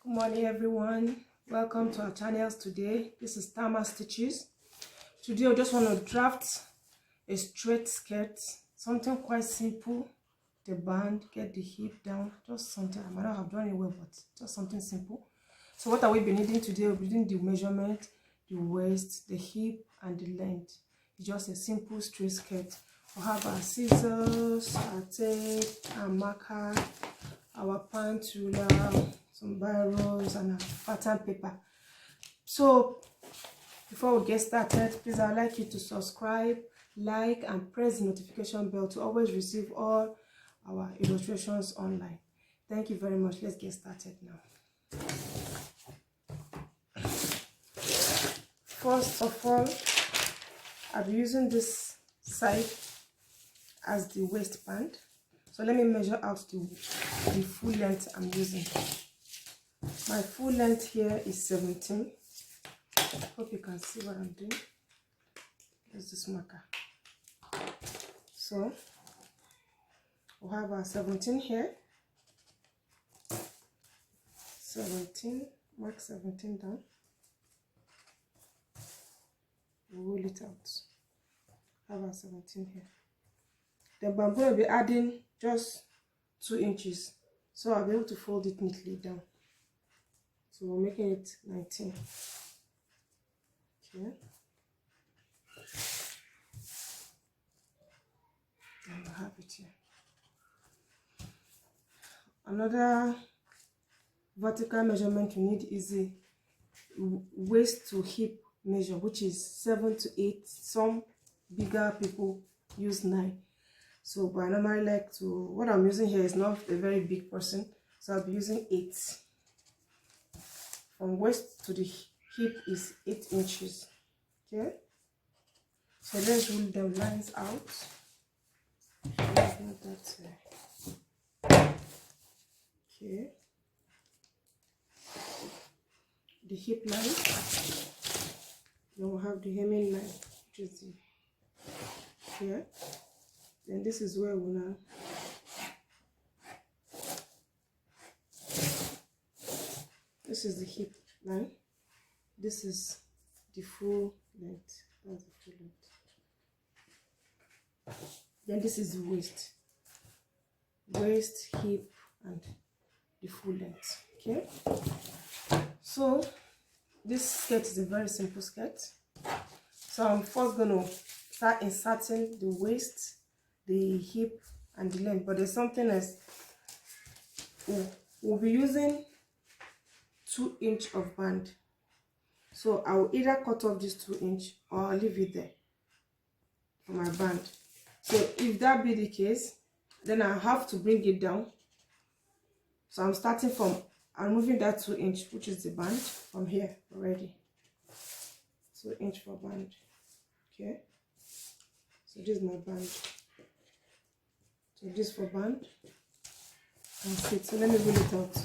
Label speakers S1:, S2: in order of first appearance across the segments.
S1: Good morning everyone, welcome to our channels. Today this is Tamaar stitches. Today I just want to draft a straight skirt, something quite simple. The band, get the hip down, just something. I might not have done it well, but just something simple. So what are we needing today? We'll be needing the measurement, the waist, the hip and the length. It's just a simple straight skirt. We'll have our scissors, our tape, our marker, our pan ruler, some biros and a pattern paper. So before we get started, please I'd like you to subscribe, like and press the notification bell to always receive all our illustrations online. Thank you very much. Let's get started now. First of all, I'll be using this side as the waistband. So let me measure out the full length I'm using. My full length here is 17. Hope you can see what I'm doing. Here's this marker. So we'll have our 17 here. 17, mark 17 down. We'll roll it out. Have our 17 here. Then I'm going to be adding just 2 inches. So I'll be able to fold it neatly down. So we're making it 19. Okay. And we'll have it here. Another vertical measurement you need is the waist to hip measure, which is 7 to 8. Some bigger people use 9. So but I normally like to, what I'm using here is not a very big person, so I'll be using 8. From waist to the hip is 8 inches. Okay, so let's rule them lines out. Okay, the hip line, then we'll have the hemming line, which is the here. Then this is where we'll now this is the hip line, this is the full length, that's the full length. Then this is the waist, hip and the full length. Okay, so this skirt is a very simple skirt. So I'm first going to start inserting the waist, the hip and the length, but there's something else. We'll be using 2 inch of band, so I will either cut off this 2 inch or I'll leave it there for my band. So if that be the case, then I have to bring it down. So I'm starting from, I'm moving that 2 inch, which is the band, from here already. 2 inch for band. Okay, so this is my band. So this for band. That's it. So let me roll it out.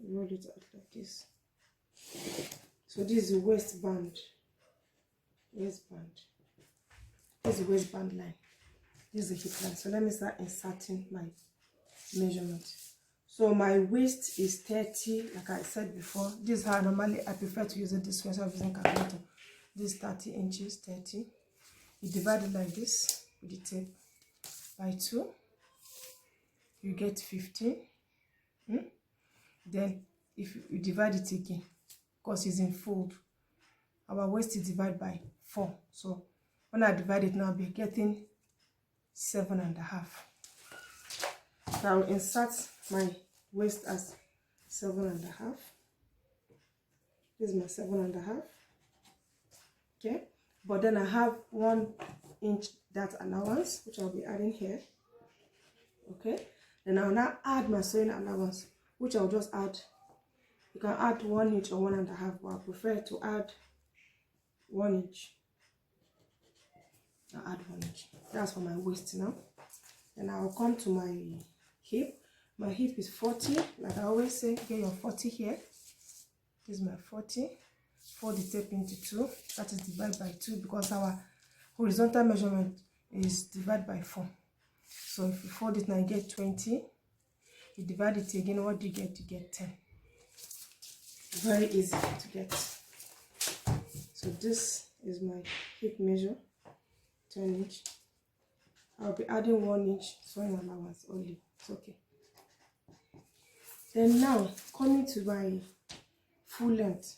S1: Roll it out like this. So this is the waistband. Waistband. This is the waistband line. This is the hip line. So let me start inserting my measurement. So my waist is 30, like I said before. This is how normally I prefer to use it this way, so I'm using calculator. This is 30 inches, 30. You divide it like this with the tape by 2. You get 15. Then if you divide it again, because it's in fold, our waist is divided by 4. So when I divide it now, I'll be getting 7.5. So I'll insert my waist as 7.5. This is my 7.5. Okay, but then I have 1 inch that allowance, which I'll be adding here. Okay, then I'll now add my sewing allowance, which I'll just add. You can add 1 inch or 1.5, but I prefer to add 1 inch. I'll add 1 inch. That's for my waist now. Then I'll come to my hip. My hip is 40, like I always say, get your 40 here. This is my 40. Fold the tape into 2. That is divided by 2 because our horizontal measurement is divided by 4. So if you fold it now, you get 20. You divide it again, what do you get? You get 10. Very easy to get. So this is my hip measure, 10 inch. I'll be adding 1 inch sewing allowance only. It's okay. Then now, coming to my full length,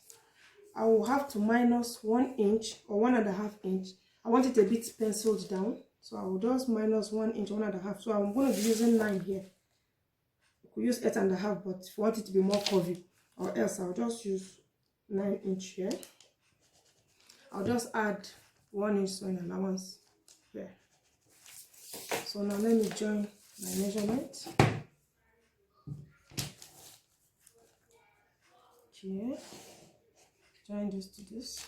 S1: I will have to minus 1 inch or 1.5 inch. I want it a bit penciled down, so I will just minus 1 inch, 1.5. So I'm going to be using 9 here. You could use 8.5, but if you want it to be more curvy, or else I'll just use 9 inch here. I'll just add 1 inch sewing allowance here. So now let me join my measurement. Okay, join this to this.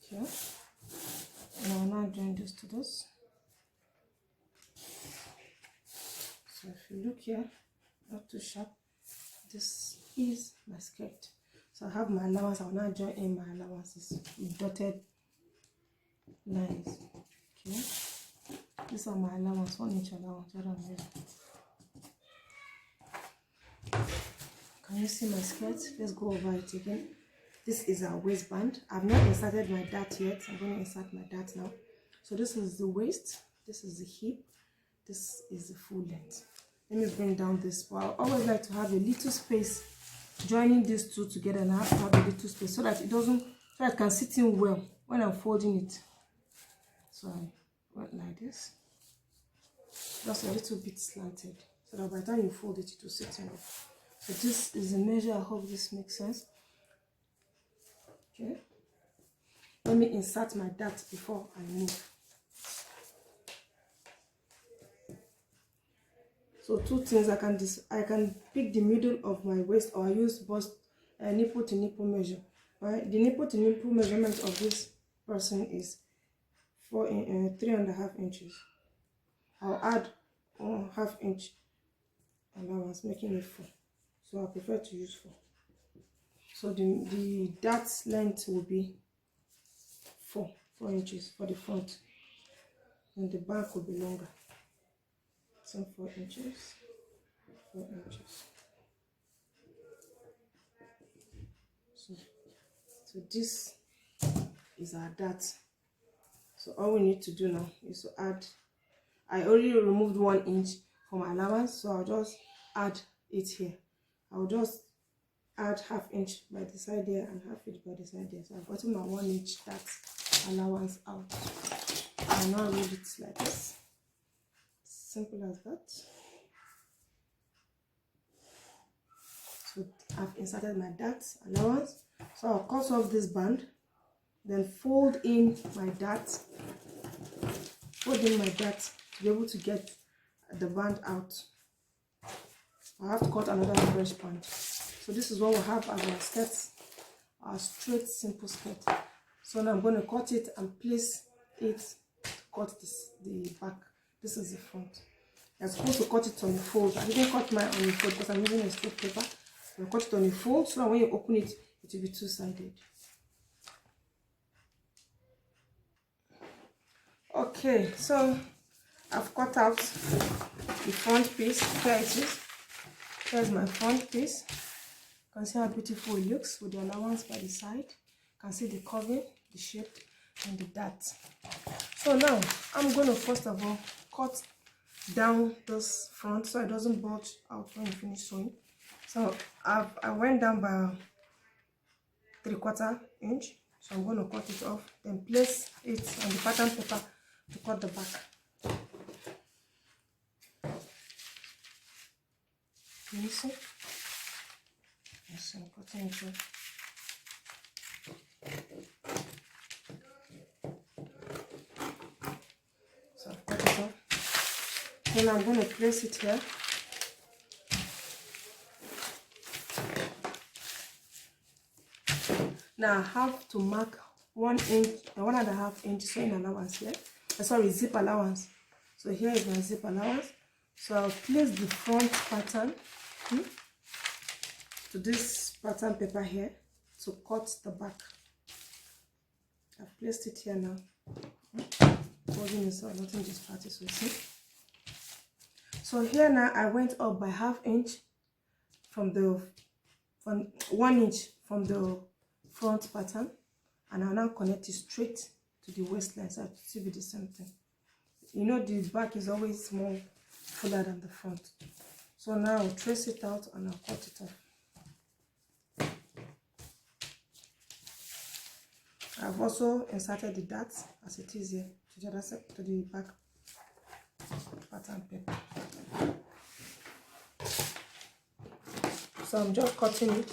S1: Okay, and I'll now join this to this. So if you look here, not too sharp, this is my skirt. So I have my allowance. I will now join in my allowances with dotted lines. Okay, these are my allowance, 1 inch allowance. Can you see my skirt? Let's go over it again. This is our waistband. I've not inserted my dart yet. I'm going to insert my dart now. So this is the waist, this is the hip, this is the full length. Let me bring down this. Well, I always like to have a little space joining these two together, and I have to have a little space so that it doesn't, so that it can sit in well when I'm folding it. So I went like this, just a little bit slanted, so that by the time you fold it, it will sit in well. So this is the measure. I hope this makes sense. Okay, let me insert my dart before I move. So two things, I can pick the middle of my waist, or I use bust nipple to nipple measure. Right, the nipple to nipple measurement of this person is 3.5 inches. I'll add 1/2 inch allowance, making it 4. So I prefer to use 4. So the dart length will be 4 inches for the front, and the back will be longer. So 4 inches, 4 inches. So this is our dart. So all we need to do now is to add. I already removed 1 inch from my allowance, so I'll just add it here. I'll just add 1/2 inch by the side there and 1/2 inch by the side there. So I've gotten my 1 inch dart allowance out. I'll now roll it like this. Simple as that. So I've inserted my dart allowance. So I'll cut off this band, then fold in my dart. Fold in my dart to be able to get the band out. I have to cut another fresh band. So this is what we have as our skirt, our straight simple skirt. So now I'm going to cut it and place it to cut the back. This is the front. I'm supposed to cut it on the fold. I didn't cut mine on the fold because I'm using a straight paper. I'll cut it on the fold, so that when you open it, it will be two-sided. Okay, so I've cut out the front piece. Here it is. Here's my front piece. You can see how beautiful it looks with the allowance by the side. You can see the curving, the shape, and the dart. So now I'm going to first of all cut down this front so it doesn't bulge out when you finish sewing. So I went down by 3/4 inch. So I'm going to cut it off, then place it on the pattern paper to cut the back. Can you see? Yes, I'm cutting it off. So I've cut it off. Then I'm going to place it here. Now I have to mark 1 inch, 1.5 inch sewing allowance here. Sorry, zip allowance. So here is my zip allowance. So I'll place the front pattern to this pattern paper here to cut the back. I've placed it here now. Holding it so nothing just parted, so see. So here now I went up by ½ inch from 1 inch from the front pattern, and I'll now connect it straight to the waistline, so it should be the same thing. You know the back is always more fuller than the front. So now I'll trace it out and I'll cut it off. I've also inserted the darts as it is here to the other side, to the back pattern paper. So I'm just cutting it.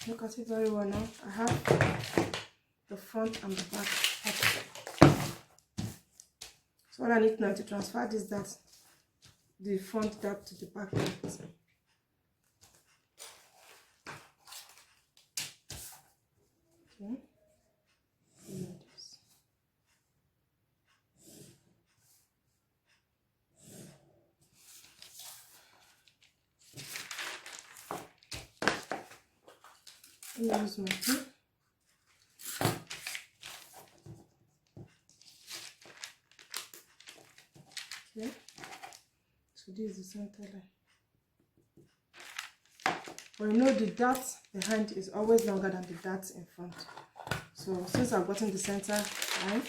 S1: Look at it very well now. I have the front and the back pattern. So what I need now is to transfer this dart, the front dart to the back dart. Okay. Use my pin. Okay, so this is the center line. But you know the dart behind is always longer than the dart in front. So since I've gotten the center line,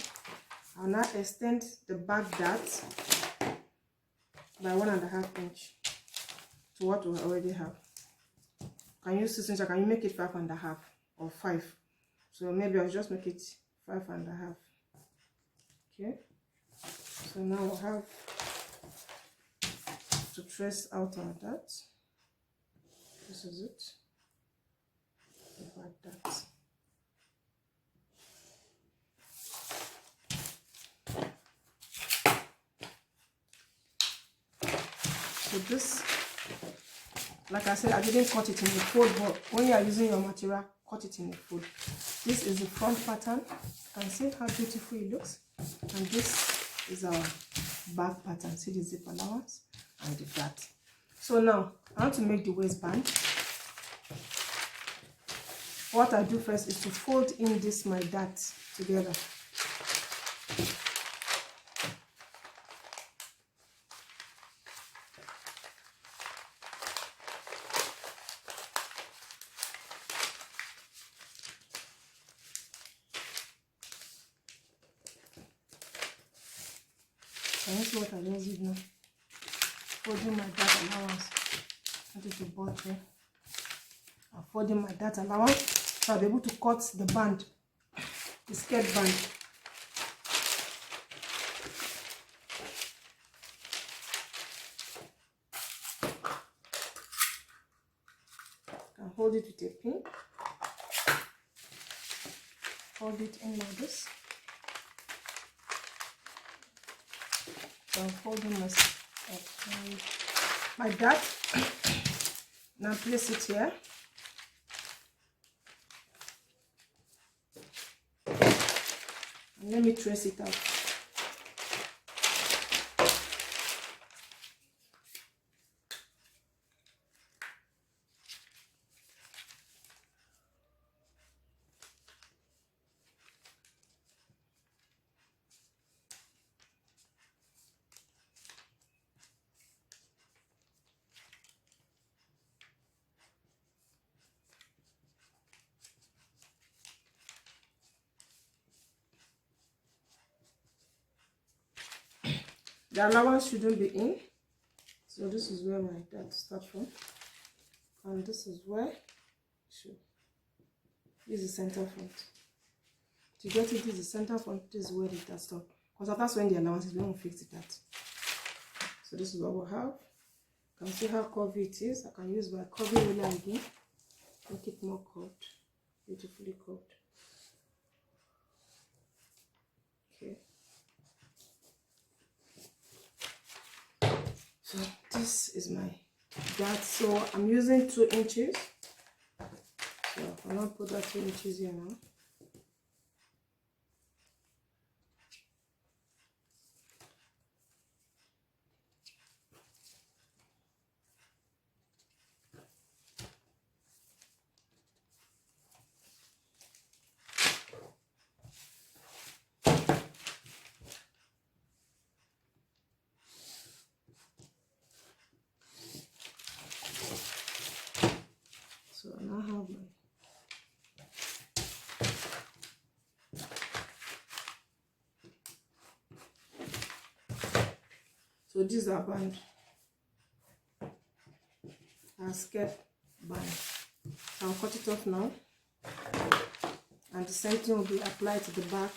S1: I'll now extend the back dart by 1.5 inch to what we already have. Can you 6 inch? Can you make it 5.5 or 5? So maybe I'll just make it 5.5. Okay. So now we'll have to trace out our dart. This is it. The back dart. So this, like I said, I didn't cut it in the fold, but when you are using your material, cut it in the fold. This is the front pattern. You can see how beautiful it looks. And this is our back pattern. See the zip allowance and the dart. So now I want to make the waistband. What I do first is to fold in this my dart together. Can you see what I just did now? Folding my dart allowance into the bottom. I'm folding my dart allowance so I'll be able to cut the band, the skirt band. I can hold it with a pin. Hold it in like this. So I'm folding my dart. Now place it here. And let me trace it out. The allowance shouldn't be in, so this is where my dart starts from, and this is where it should. This is center front. To get it, this is center front. This is where the dart stops, because that's when the allowance is going to fix the dart. So this is what we'll have. You can see how curvy it is. I can use my curvy ruler again, make it more curved, beautifully curved. Okay. So this is my dart. So I'm using 2 inches. So I'll not put that 2 inches here now. So I now have my so these are band, our skirt band. So I'll cut it off now, and the same thing will be applied to the back.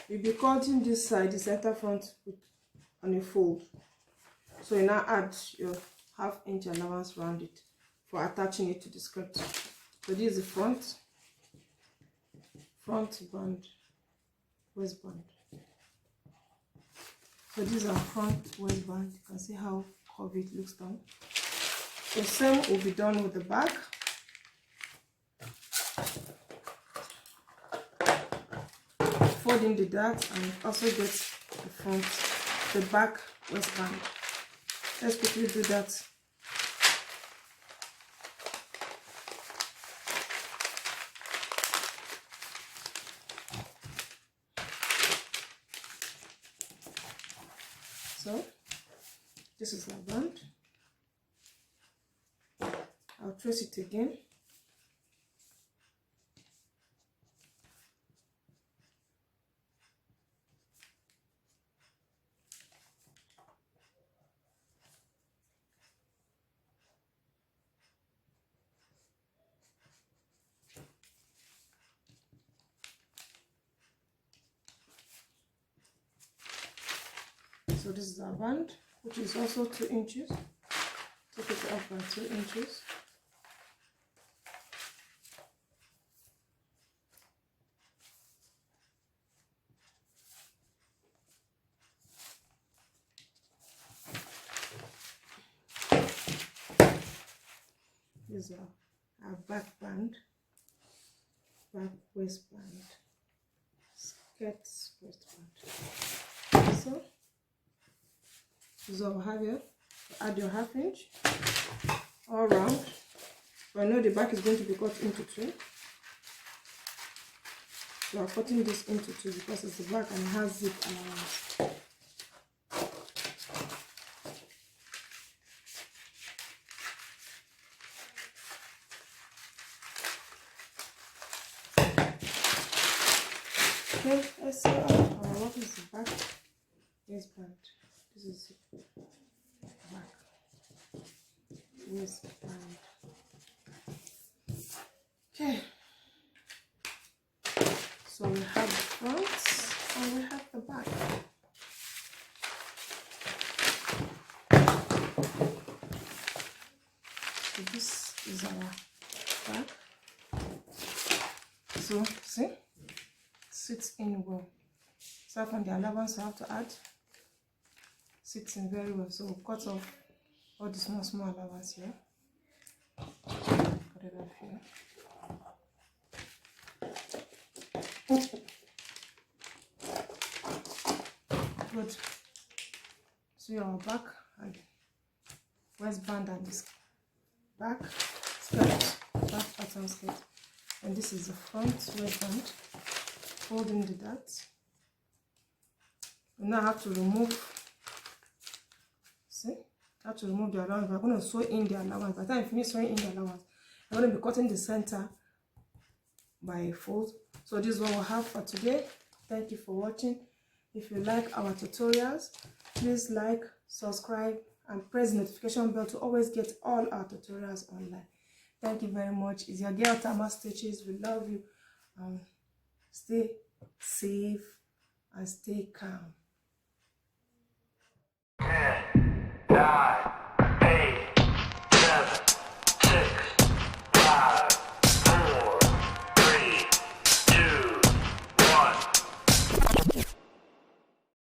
S1: You'll be cutting this side, the center front, on a fold. So you now add your ½ inch allowance around it for attaching it to the skirt. So this is the front band, waistband. So these are front waistband. You can see how curvy it looks down. The same will be done with the back. Folding the dart and also get the back waistband. Let's quickly do that. So this is our band. I'll trace it again. So this is our band, which is also 2 inches. Take it off by 2 inches. This is our back band, back waistband, skirt waistband. So this is what we have here. Add your ½ inch all round. But I know the back is going to be cut into 2. So I'm cutting this into 2 because it's the back and it has zip allowance. Okay, let's see what is the back waistband. This is the back waistband. Okay, so we have the front and we have the back. So this is our back. So see, sits in well. So from the allowance I have to add, sits in very well. So we'll cut off all the small allowance here. Cut it off here. Good. So your back and waistband and this back skirt, back pattern skirt, and this is the front waistband. Folding the darts. We now have to remove. See, I have to remove the allowance. We're going to sew in the allowance. By the time I finish sewing in the allowance, I'm going to be cutting the center by a fold. So this is what we'll have for today. Thank you for watching. If you like our tutorials, please like, subscribe and press the notification bell to always get all our tutorials online. Thank you very much. It's your girl Tamaar Stitches. We love you. Stay safe and stay calm. 10, 9,